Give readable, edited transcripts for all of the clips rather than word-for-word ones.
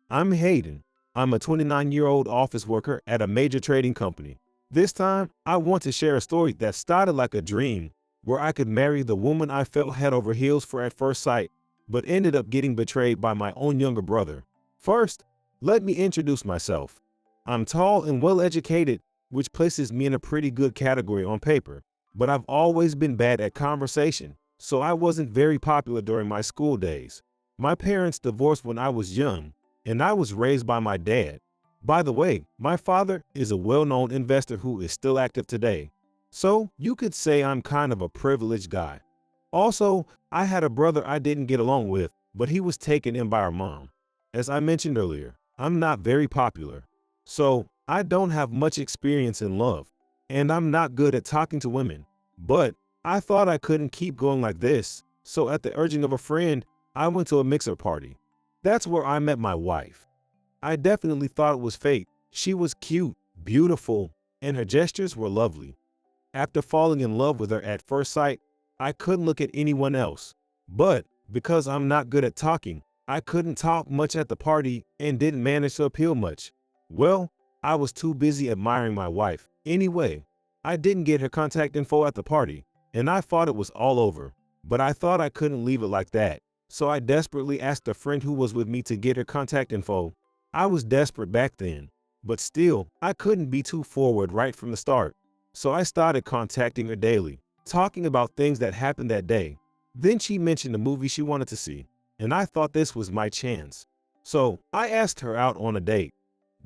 I'm Hayden. I'm a 29-year-old office worker at a major trading company. This time, I want to share a story that started like a dream, where I could marry the woman I felt head over heels for at first sight, but ended up getting betrayed by my own younger brother. First, let me introduce myself. I'm tall and well educated, which places me in a pretty good category on paper, but I've always been bad at conversation, so I wasn't very popular during my school days. My parents divorced when I was young, and I was raised by my dad. By the way, my father is a well-known investor who is still active today, so you could say I'm kind of a privileged guy. Also, I had a brother I didn't get along with, but he was taken in by our mom. As I mentioned earlier, I'm not very popular, so I don't have much experience in love, and I'm not good at talking to women. But I thought I couldn't keep going like this, so at the urging of a friend, I went to a mixer party. That's where I met my wife. I definitely thought it was fate. She was cute, beautiful, and her gestures were lovely. After falling in love with her at first sight, I couldn't look at anyone else. But because I'm not good at talking, I couldn't talk much at the party and didn't manage to appeal much. Well, I was too busy admiring my wife. Anyway, I didn't get her contact info at the party, and I thought it was all over. But I thought I couldn't leave it like that. So I desperately asked a friend who was with me to get her contact info. I was desperate back then, but still, I couldn't be too forward right from the start. So I started contacting her daily, talking about things that happened that day. Then she mentioned a movie she wanted to see, and I thought this was my chance. So I asked her out on a date.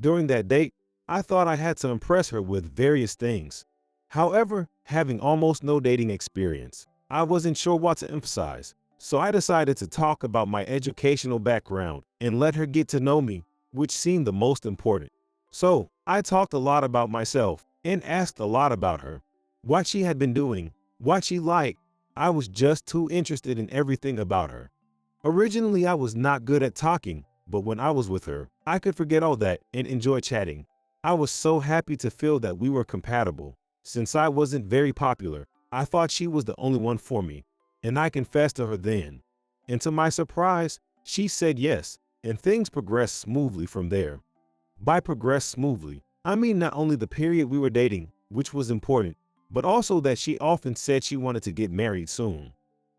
During that date, I thought I had to impress her with various things. However, having almost no dating experience, I wasn't sure what to emphasize. So I decided to talk about my educational background and let her get to know me, which seemed the most important. So I talked a lot about myself and asked a lot about her, what she had been doing, what she liked. I was just too interested in everything about her. Originally, I was not good at talking, but when I was with her, I could forget all that and enjoy chatting. I was so happy to feel that we were compatible. Since I wasn't very popular, I thought she was the only one for me. And I confessed to her then. And to my surprise, she said yes, and things progressed smoothly from there. By progressed smoothly, I mean not only the period we were dating, which was important, but also that she often said she wanted to get married soon.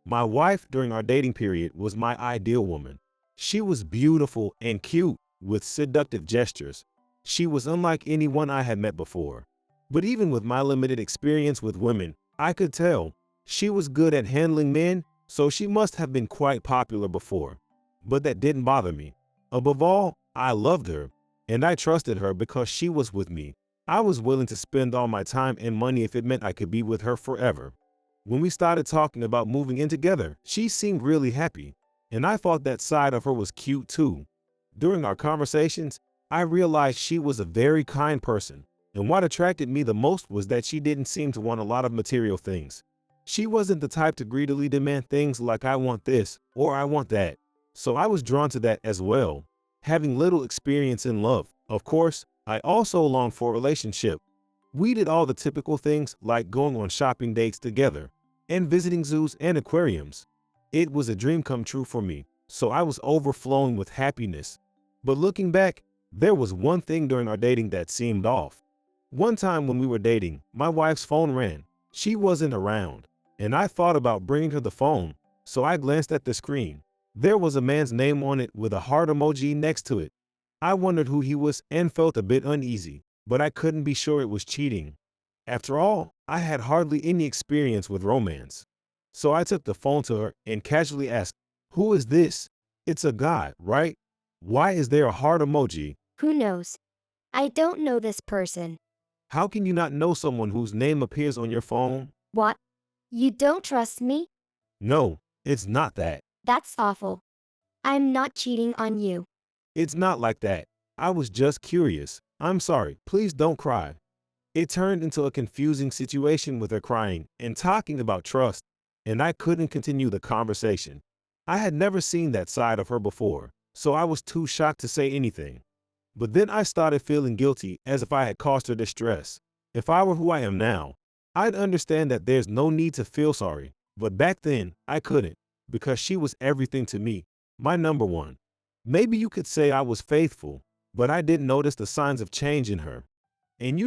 My wife during our dating period was my ideal woman. She was beautiful and cute, with seductive gestures. She was unlike anyone I had met before. But even with my limited experience with women, I could tell she was good at handling men, so she must have been quite popular before. But that didn't bother me. Above all, I loved her, and I trusted her because she was with me. I was willing to spend all my time and money if it meant I could be with her forever. When we started talking about moving in together, she seemed really happy, and I thought that side of her was cute too. During our conversations, I realized she was a very kind person, and what attracted me the most was that she didn't seem to want a lot of material things. She wasn't the type to greedily demand things like I want this or I want that. So I was drawn to that as well. Having little experience in love, of course, I also longed for a relationship. We did all the typical things like going on shopping dates together and visiting zoos and aquariums. It was a dream come true for me, so I was overflowing with happiness. But looking back, there was one thing during our dating that seemed off. One time when we were dating, my wife's phone rang. She wasn't around, and I thought about bringing her the phone, so I glanced at the screen. There was a man's name on it with a heart emoji next to it. I wondered who he was and felt a bit uneasy, but I couldn't be sure it was cheating. After all, I had hardly any experience with romance. So I took the phone to her and casually asked, "Who is this? It's a guy, right? Why is there a heart emoji?" Who knows? I don't know this person. How can you not know someone whose name appears on your phone? What? You don't trust me? No, it's not that. That's awful. I'm not cheating on you. It's not like that. I was just curious. I'm sorry, please don't cry. It turned into a confusing situation with her crying and talking about trust, and I couldn't continue the conversation. I had never seen that side of her before, so I was too shocked to say anything. But then I started feeling guilty as if I had caused her distress. If I were who I am now, I'd understand that there's no need to feel sorry, but back then I couldn't, because she was everything to me, my number one. Maybe you could say I was faithful, but I didn't notice the signs of change in her. And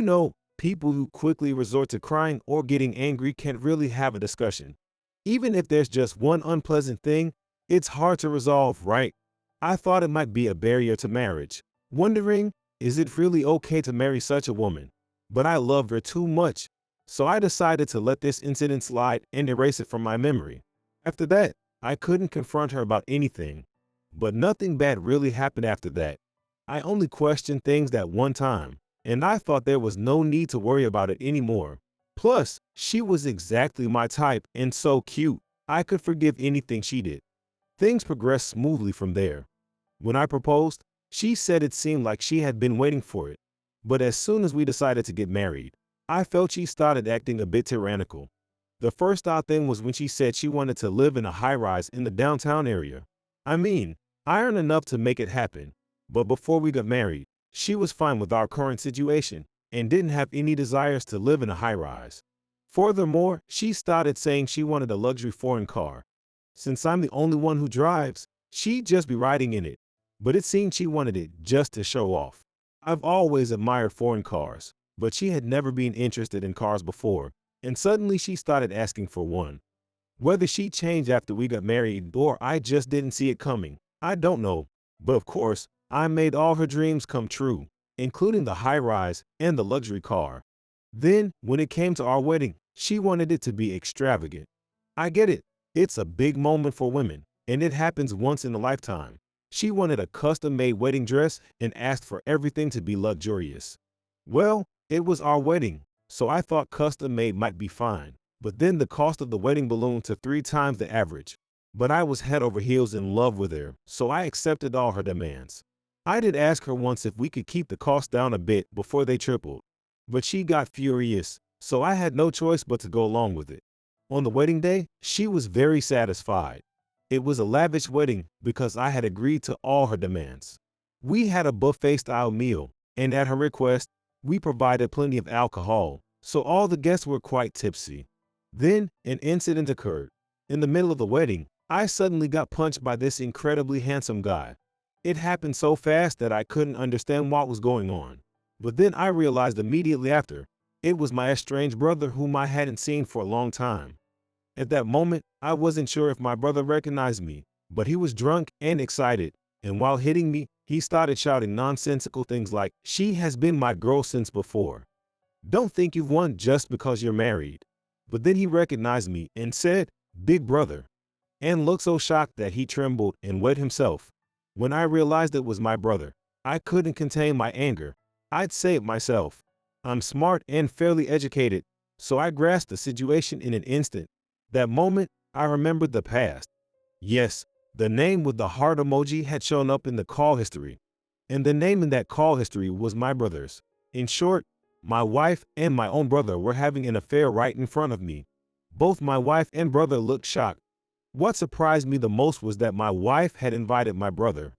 people who quickly resort to crying or getting angry can't really have a discussion. Even if there's just one unpleasant thing, it's hard to resolve, right? I thought it might be a barrier to marriage, wondering, is it really okay to marry such a woman? But I loved her too much, so I decided to let this incident slide and erase it from my memory. After that, I couldn't confront her about anything. But nothing bad really happened after that. I only questioned things that one time, and I thought there was no need to worry about it anymore. Plus, she was exactly my type and so cute. I could forgive anything she did. Things progressed smoothly from there. When I proposed, she said it seemed like she had been waiting for it. But as soon as we decided to get married, I felt she started acting a bit tyrannical. The first odd thing was when she said she wanted to live in a high-rise in the downtown area. I mean, I earned enough to make it happen. But before we got married, she was fine with our current situation and didn't have any desires to live in a high-rise. Furthermore, she started saying she wanted a luxury foreign car. Since I'm the only one who drives, she'd just be riding in it. But it seemed she wanted it just to show off. I've always admired foreign cars, but she had never been interested in cars before, and suddenly she started asking for one. Whether she changed after we got married or I just didn't see it coming, I don't know. But of course, I made all her dreams come true, including the high-rise and the luxury car. Then, when it came to our wedding, she wanted it to be extravagant. I get it. It's a big moment for women, and it happens once in a lifetime. She wanted a custom-made wedding dress and asked for everything to be luxurious. Well, it was our wedding, so I thought custom-made might be fine. But then the cost of the wedding ballooned to 3 times the average. But I was head over heels in love with her, so I accepted all her demands. I did ask her once if we could keep the cost down a bit before they tripled. But she got furious, so I had no choice but to go along with it. On the wedding day, she was very satisfied. It was a lavish wedding because I had agreed to all her demands. We had a buffet-style meal, and at her request, we provided plenty of alcohol, so all the guests were quite tipsy. Then, an incident occurred. In the middle of the wedding, I suddenly got punched by this incredibly handsome guy. It happened so fast that I couldn't understand what was going on. But then I realized immediately after, it was my estranged brother whom I hadn't seen for a long time. At that moment, I wasn't sure if my brother recognized me, but he was drunk and excited, and while hitting me, he started shouting nonsensical things like, "She has been my girl since before. Don't think you've won just because you're married." But then he recognized me and said, "Big brother," and looked so shocked that he trembled and wet himself. When I realized it was my brother, I couldn't contain my anger. I'd say it myself. I'm smart and fairly educated, so I grasped the situation in an instant. That moment, I remembered the past. Yes, the name with the heart emoji had shown up in the call history, and the name in that call history was my brother's. In short, my wife and my own brother were having an affair right in front of me. Both my wife and brother looked shocked. What surprised me the most was that my wife had invited my brother.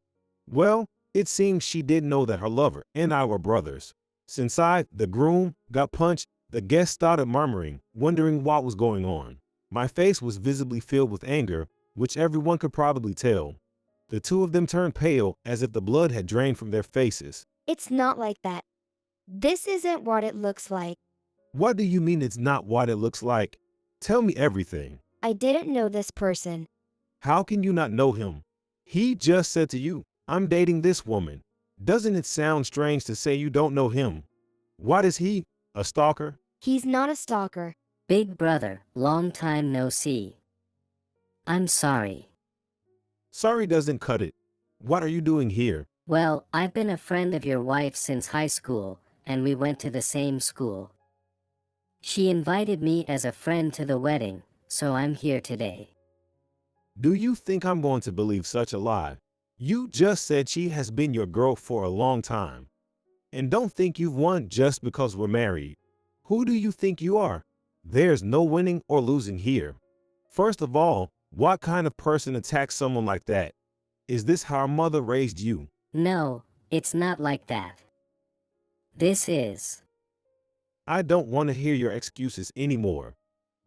Well, it seems she didn't know that her lover and I were brothers. Since I, the groom, got punched, the guests started murmuring, wondering what was going on. My face was visibly filled with anger, which everyone could probably tell. The two of them turned pale as if the blood had drained from their faces. It's not like that. This isn't what it looks like. What do you mean it's not what it looks like? Tell me everything. I didn't know this person. How can you not know him? He just said to you, "I'm dating this woman." Doesn't it sound strange to say you don't know him? What is he? A stalker? He's not a stalker. Big brother, long time no see. I'm sorry. Sorry doesn't cut it. What are you doing here? Well, I've been a friend of your wife since high school, and we went to the same school. She invited me as a friend to the wedding, so I'm here today. Do you think I'm going to believe such a lie? You just said she has been your girl for a long time. And don't think you've won just because we're married. Who do you think you are? There's no winning or losing here. First of all, what kind of person attacks someone like that? Is this how our mother raised you? No, it's not like that. This is. I don't want to hear your excuses anymore.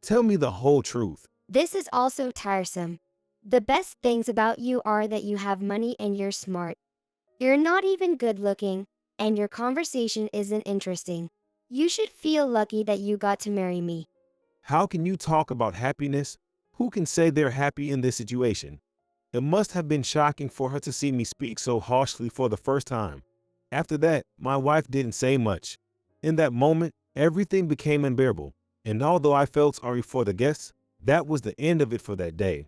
Tell me the whole truth. This is also tiresome. The best things about you are that you have money and you're smart. You're not even good looking, and your conversation isn't interesting. You should feel lucky that you got to marry me. How can you talk about happiness? Who can say they're happy in this situation? It must have been shocking for her to see me speak so harshly for the first time. After that, my wife didn't say much. In that moment, everything became unbearable, and although I felt sorry for the guests, that was the end of it for that day.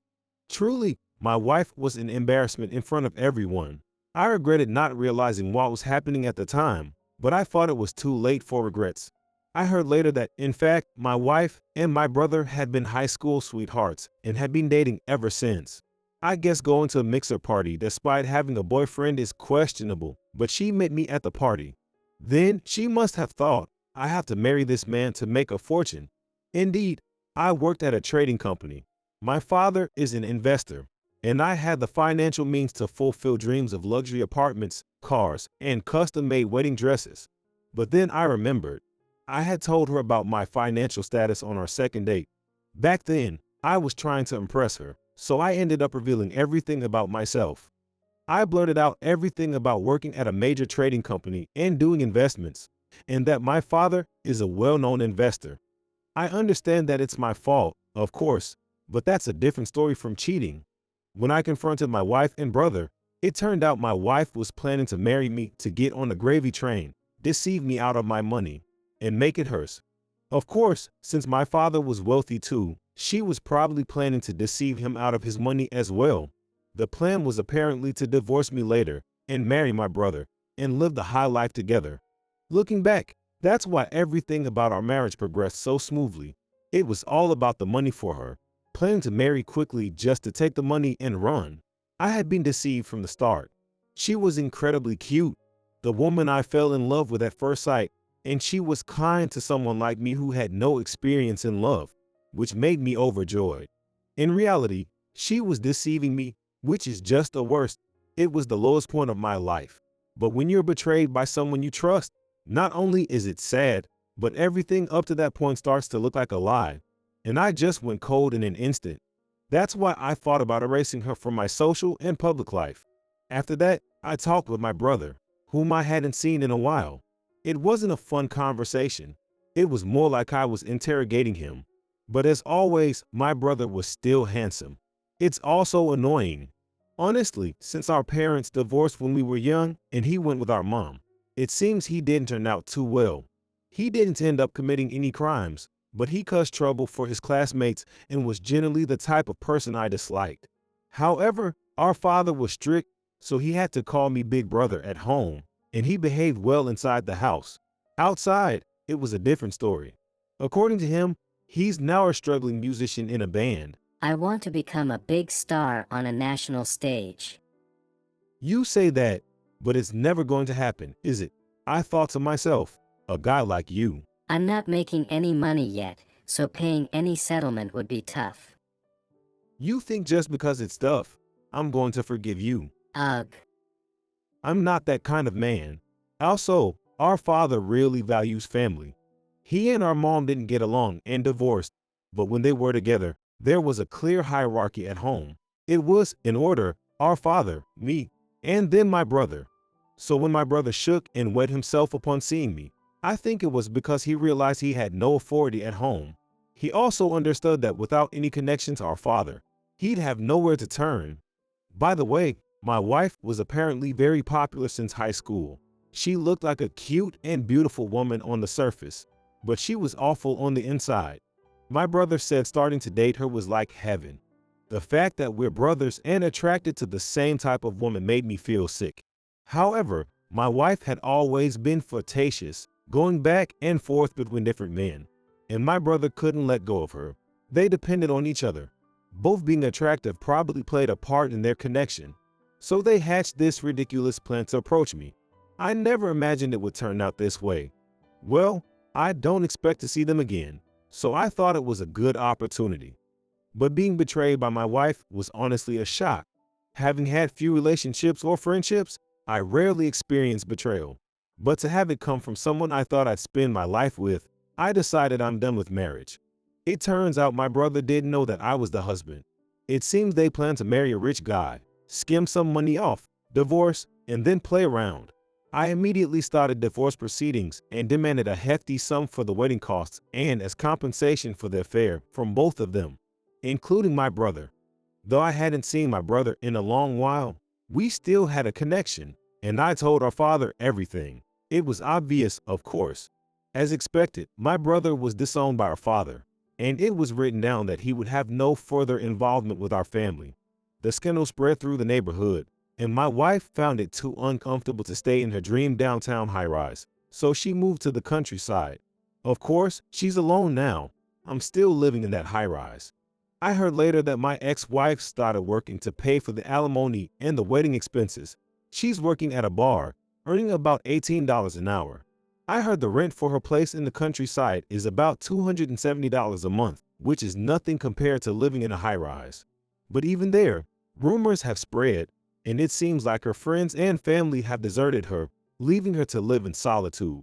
Truly, my wife was an embarrassment in front of everyone. I regretted not realizing what was happening at the time, but I thought it was too late for regrets. I heard later that, in fact, my wife and my brother had been high school sweethearts and had been dating ever since. I guess going to a mixer party despite having a boyfriend is questionable, but she met me at the party. Then she must have thought, I have to marry this man to make a fortune. Indeed, I worked at a trading company. My father is an investor, and I had the financial means to fulfill dreams of luxury apartments, cars, and custom-made wedding dresses. But then I remembered. I had told her about my financial status on our second date. Back then, I was trying to impress her, so I ended up revealing everything about myself. I blurted out everything about working at a major trading company and doing investments, and that my father is a well-known investor. I understand that it's my fault, of course, but that's a different story from cheating. When I confronted my wife and brother, it turned out my wife was planning to marry me to get on the gravy train, deceive me out of my money, and make it hers. Of course, since my father was wealthy too, she was probably planning to deceive him out of his money as well. The plan was apparently to divorce me later and marry my brother and live the high life together. Looking back, that's why everything about our marriage progressed so smoothly. It was all about the money for her, planning to marry quickly just to take the money and run. I had been deceived from the start. She was incredibly cute, the woman I fell in love with at first sight, and she was kind to someone like me who had no experience in love, which made me overjoyed. In reality, she was deceiving me, which is just the worst. It was the lowest point of my life. But when you're betrayed by someone you trust, not only is it sad, but everything up to that point starts to look like a lie. And I just went cold in an instant. That's why I thought about erasing her from my social and public life. After that, I talked with my brother, whom I hadn't seen in a while. It wasn't a fun conversation. It was more like I was interrogating him. But as always, my brother was still handsome. It's also annoying. Honestly, since our parents divorced when we were young and he went with our mom, it seems he didn't turn out too well. He didn't end up committing any crimes, but he caused trouble for his classmates and was generally the type of person I disliked. However, our father was strict, so he had to call me big brother at home, and he behaved well inside the house. Outside, it was a different story. According to him, he's now a struggling musician in a band. I want to become a big star on a national stage. You say that, but it's never going to happen, is it? I thought to myself, a guy like you. I'm not making any money yet, so paying any settlement would be tough. You think just because it's tough, I'm going to forgive you. Ugh. I'm not that kind of man. Also, our father really values family. He and our mom didn't get along and divorced, but when they were together, there was a clear hierarchy at home. It was, in order, our father, me, and then my brother. So when my brother shook and wet himself upon seeing me, I think it was because he realized he had no authority at home. He also understood that without any connection to our father, he'd have nowhere to turn. By the way, my wife was apparently very popular since high school. She looked like a cute and beautiful woman on the surface, but she was awful on the inside. My brother said starting to date her was like heaven. The fact that we're brothers and attracted to the same type of woman made me feel sick. However, my wife had always been flirtatious, going back and forth between different men, and my brother couldn't let go of her. They depended on each other. Both being attractive probably played a part in their connection. So they hatched this ridiculous plan to approach me. I never imagined it would turn out this way. Well, I don't expect to see them again, so I thought it was a good opportunity. But being betrayed by my wife was honestly a shock. Having had few relationships or friendships, I rarely experienced betrayal. But to have it come from someone I thought I'd spend my life with, I decided I'm done with marriage. It turns out my brother didn't know that I was the husband. It seems they plan to marry a rich guy, skim some money off, divorce, and then play around. I immediately started divorce proceedings and demanded a hefty sum for the wedding costs and as compensation for the affair from both of them, including my brother. Though I hadn't seen my brother in a long while, we still had a connection, and I told our father everything. It was obvious, of course. As expected, my brother was disowned by our father, and it was written down that he would have no further involvement with our family. The scandal spread through the neighborhood, and my wife found it too uncomfortable to stay in her dream downtown high-rise, so she moved to the countryside. Of course, she's alone now. I'm still living in that high-rise. I heard later that my ex-wife started working to pay for the alimony and the wedding expenses. She's working at a bar, earning about $18 an hour. I heard the rent for her place in the countryside is about $270 a month, which is nothing compared to living in a high-rise. But even there, rumors have spread, and it seems like her friends and family have deserted her, leaving her to live in solitude.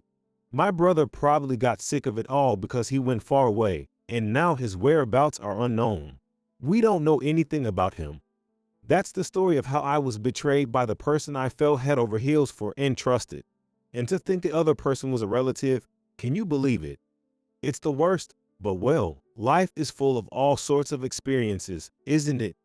My brother probably got sick of it all because he went far away, and now his whereabouts are unknown. We don't know anything about him. That's the story of how I was betrayed by the person I fell head over heels for and trusted. And to think the other person was a relative, can you believe it? It's the worst, but well, life is full of all sorts of experiences, isn't it?